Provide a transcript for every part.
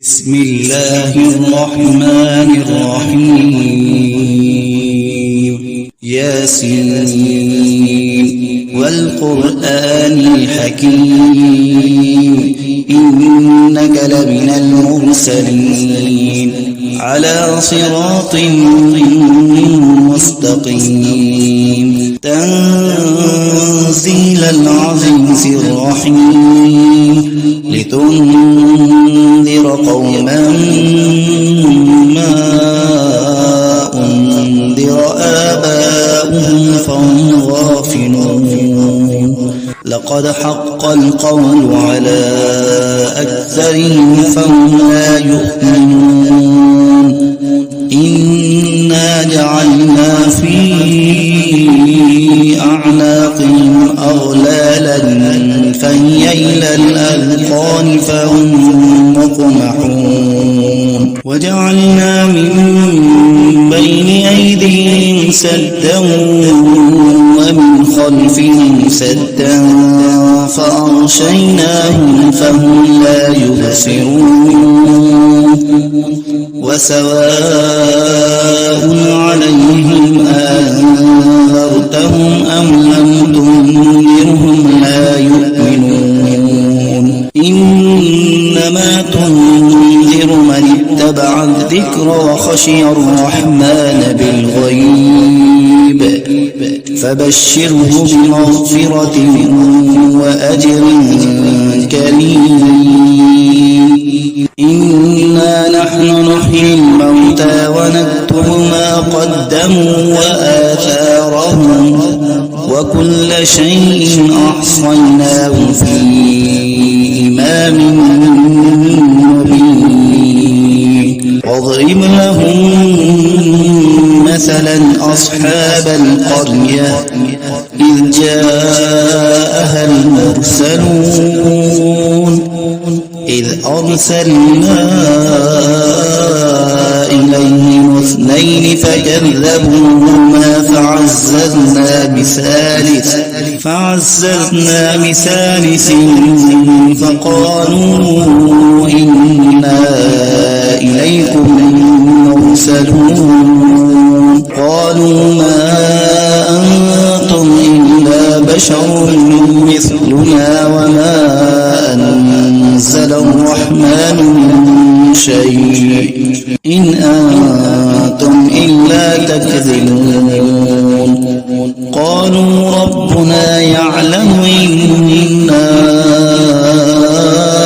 بسم الله الرحمن الرحيم ياسين والقرآن الحكيم إنك لمن المرسلين على صراط مستقيم تنزيل العزيز الرحيم لتنذر قوما ما أنذر آباؤهم فهم غافلون لقد حق القول على أكثرهم فهم لا يؤمنون إنا جعلنا في أعناقهم أغلالا فهي إلى الأذقان فهم مقمحون وجعلنا من بين أيديهم سدا ومن خلفهم سدا فأغشيناهم فهم لا يبصرون وسواء عليهم أنذرتهم أم لم تنذرهم لا يؤمنون إنما تنذر من اتبع الذكر وخشي الرحمن بالغيب فبشره بمغفرة وأجر كريم إنا نحن نحيي الموتى ونكتب ما قدموا وآثارهم وكل شيء أحصيناه في إمام مبين واضرب لهم مثلا أصحاب القرية إذ جاءها المرسلون إذ أرسلنا إليهم اثنين فكذبوهما فعززنا بثالث فقالوا إنا إليكم مرسلون قالوا ما أنتم إلا بشر مثلنا وما أنزل الرحمن من شيء إن أنتم إلا تكذبون قالوا ربنا يعلم إنا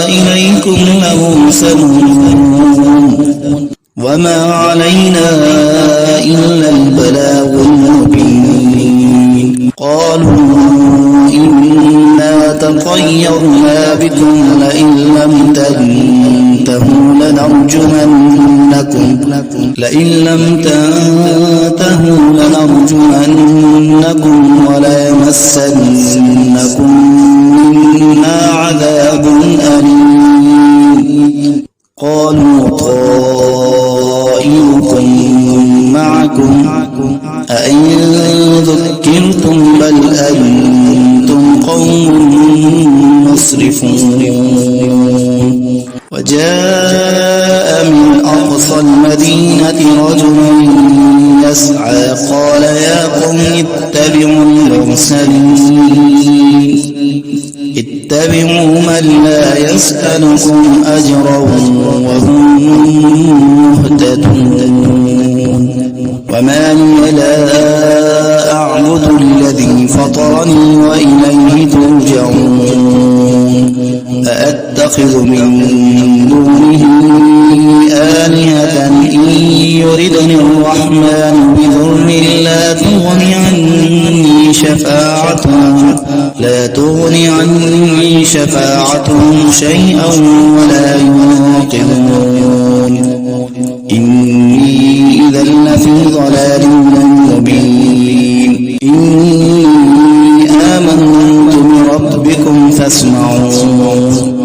إليكم لمرسلون وما علينا إلا البلاغ المبين قالوا إنا تطيرنا بكم لئن لم تنتهوا لنرجمنكم وليمسنكم منا عذاب أليم قالوا طائركم معكم أئن ذكرتم بل أنتم قوم مسرفون وجاء من أقصى المدينة رجل يسعى قال يا قوم اتبعوا من لا يسألكم أجرا وهم مهتدون وما لي لا أعبد الذي فطرني وإليه ترجعون أأتخذ من دونه آلهة إن يردني الرحمن بضر لا تغني عني شفاعتهم شيئا ولا ينقذون إني إذا لفي ضلال مبين إني آمنت بربكم فاسمعون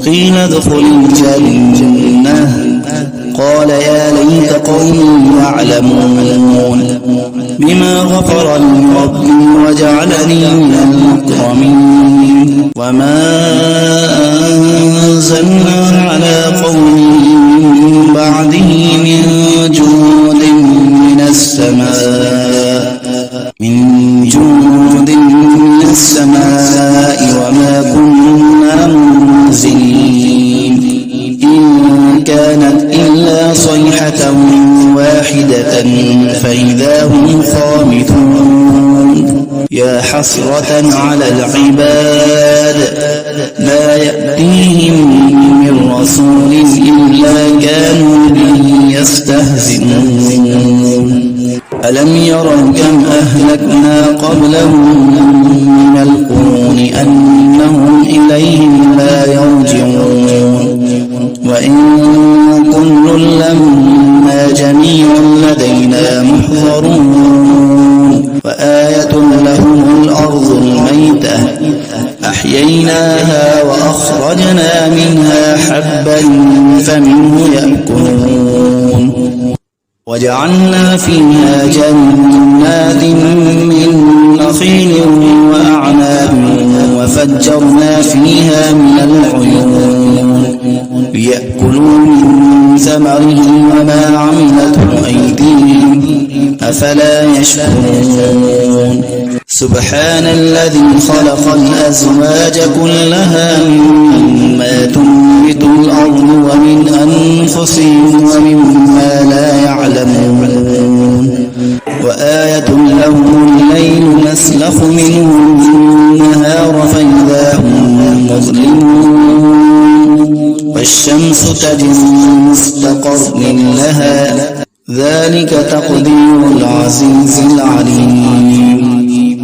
قيل ادخل الجنة قال يا ليت قومي يعلمون بما غفر لي ربي وجعلني من المكرمين وما أنزلنا على قومه من بعده من جند من السماء وما كنا منزلين إن كانت إلا صيحة واحدة فإذا هم خامدون يا حسرة على العباد لا يأتيهم من رسول إلا كانوا به يستهزئون ألم يروا كم أهلكنا قبلهم من القرون أنهم إليهم لا يرجعون وإن كل لما جميع لدينا محضرون وآية لهم الأرض الميتة أحييناها وأخرجنا منها حبا فمنه يأكلون وجعلنا فيها جنات من نخيل وأعناب وفجرنا فيها من العيون ليأكلوا من ثمره وما عملته أيديهم أفلا يشكرون سبحان الذي خلق الأزواج كلها مما تنبت الأرض ومن أنفسهم ومما لا يعلمون وآية لهم الليل نسلخ منه النهار فإذا هم مظلمون والشمس تجري لمستقر لها ذلك تقدير العزيز العليم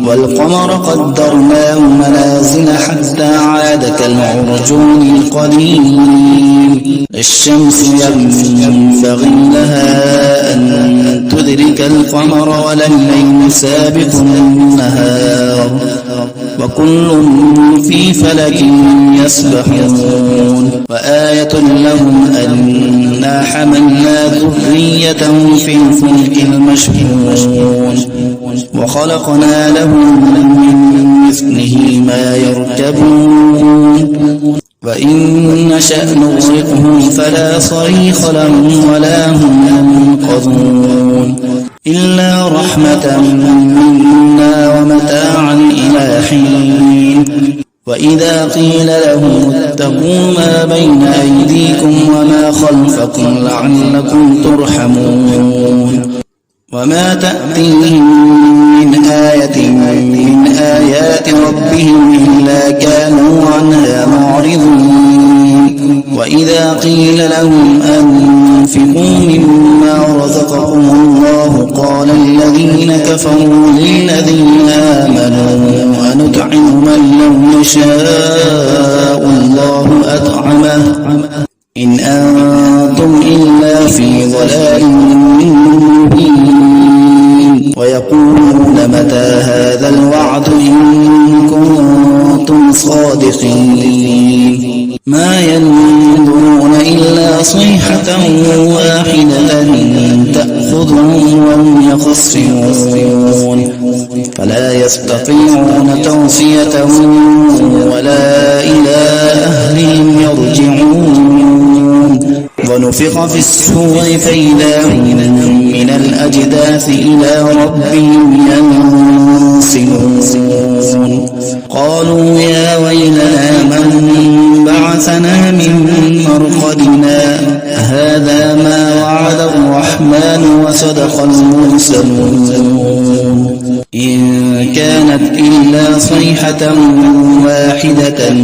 والقمر قدرناه منازل حتى عاد كالعرجون القديم الشمس ينبغي لها أن تدرك القمر ولا الليل سابق النهار وكل في فلك يسبحون وآية لهم أنا حملنا ذريتهم في الفلك المشحون وخلقنا لهم من مثله ما يركبون وإن نشأ نغرقهم فلا صريخ لهم ولا هم ينقذون إلا رحمة منا ومتاعا إلى حين وإذا قيل لهم اتقوا ما بين أيديكم وما خلفكم لعلكم ترحمون وما تأتيهم من آية من آيات ربهم إلا كانوا عنها معرضين وإذا قيل لهم أنفقوا مما رزقكم الله قال الذين كفروا للذين آمنوا أنطعم من لو يشاء الله أطعمه إن أنتم إلا في ضلال مبين ويقولون متى هذا الوعد إن كنتم صادقين ما ينظرون إلا صيحة واحدة تأخذهم وهم يخصمون فلا يستطيعون توصية ولا إلى أهلهم يرجعون ونفخ في الصور فإذا هم من الأجداث إلى ربهم ينسلون قالوا يا ويلنا من بعثنا من مرقدنا هذا ما وعد الرحمن وصدق المرسلون إن كانت إلا صيحة واحدة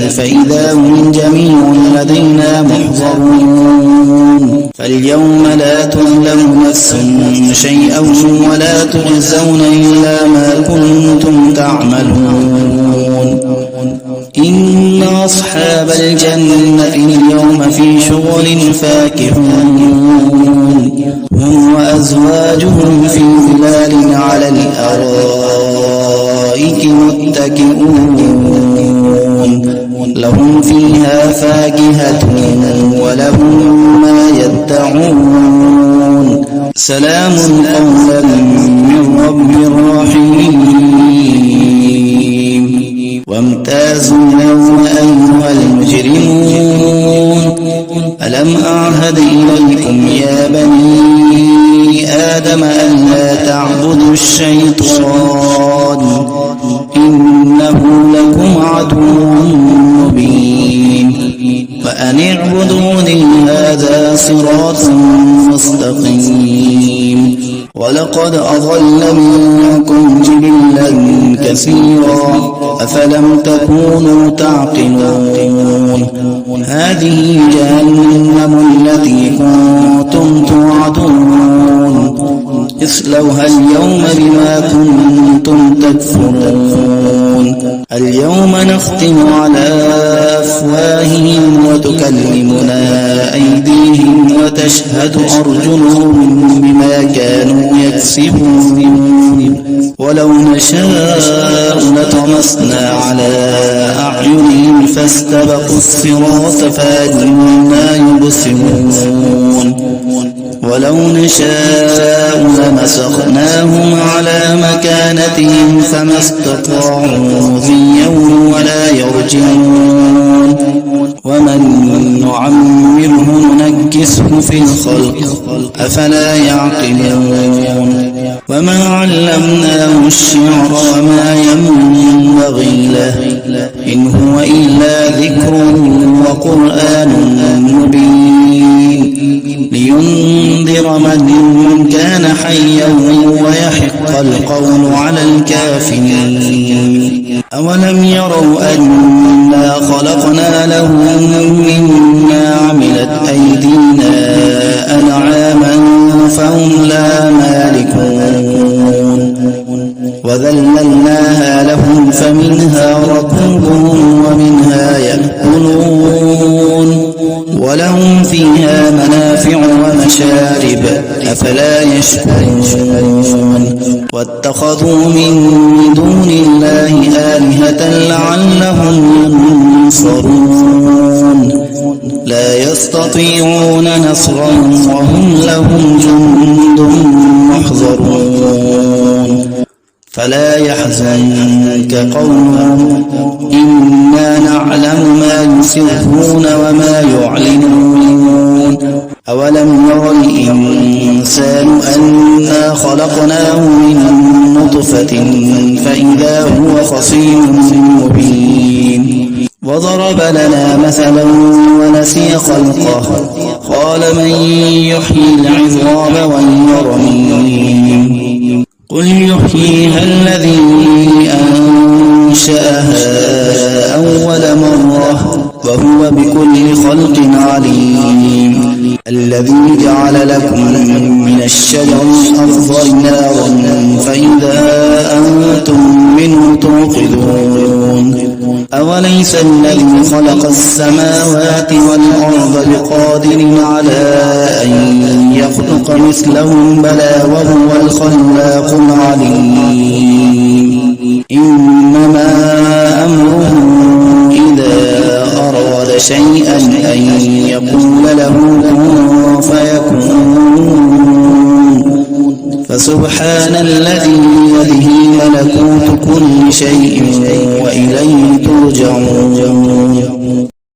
فإذا هم جميع لدينا محضرون فاليوم لا تظلم نفس شيئا ولا تجزون إلا ما كنتم تعملون إن أصحاب الجنة اليوم في شغل فاكهون هم وأزواجهم في ظلال على الأرائك متكئون لهم فيها فاكهة ولهم ما يدعون سلام قولا من رب رحيم وامتازوا اليوم أيها المجرمون ألم أعهد عهد إليكم يا بني آدم ألا تعبدوا الشيطان إنه لكم عدو مبين وأن اعبدوني هذا صراط مستقيم ولقد أضل منكم جبلا كثيرا أفلم تكونوا تعقلون هذه جهنم التي كنتم توعدون اصلوها اليوم بما كنتم تكفرون اليوم نختم على أفواههم وتكلمنا أيديهم وتشهد أرجلهم بما كانوا يكسبون ولو نشاء لطمسنا على أعينهم فاستبقوا الصراط فأنى يبصرون ولو نشاء لمسخناهم على مكانتهم فما استطاعوا مضيا ولا يرجعون ومن نعمره ننكسه في الخلق أفلا يعقلون وما علمناه الشعر وما ينبغي له إن هو إلا ذكر وقرآن مبين لينذر من كان حيا ويحق القول على الكافرين أولم يروا أنا خلقنا لهم مما عملت أيدينا أنعاما فهم لا مالكون وذللناها لهم فمنها ركوبهم ومنها يأكلون ولهم فيها منافع ومشارب أفلا يشكرون واتخذوا من دون الله آلهة لعلهم ينصرون لا يستطيعون نصرهم وهم لهم جند محضرون فلا يحزنك قولهم إنا نعلم ما يسرون وما يعلنون أولم ير الإنسان أنا خلقناه من نطفة فإذا هو خصيم مبين وضرب لنا مثلا ونسي خلقه قال من يحيي العظام وهي رميم قل يحييها الذي أنشأها أول مرة وهو بكل خلق عليم الذي جعل لكم من الشجر الأخضر نارا فإذا أنتم منه توقدون أوليس الذي خلق السماوات والأرض بقادر على أن يخلق مثلهم بلى وهو الخلاق العليم إنما أمره إذا أراد شيئا أن يقول له كن فيكون فسبحان الذي بيده ملكوت كل شيء وإليه ترجعون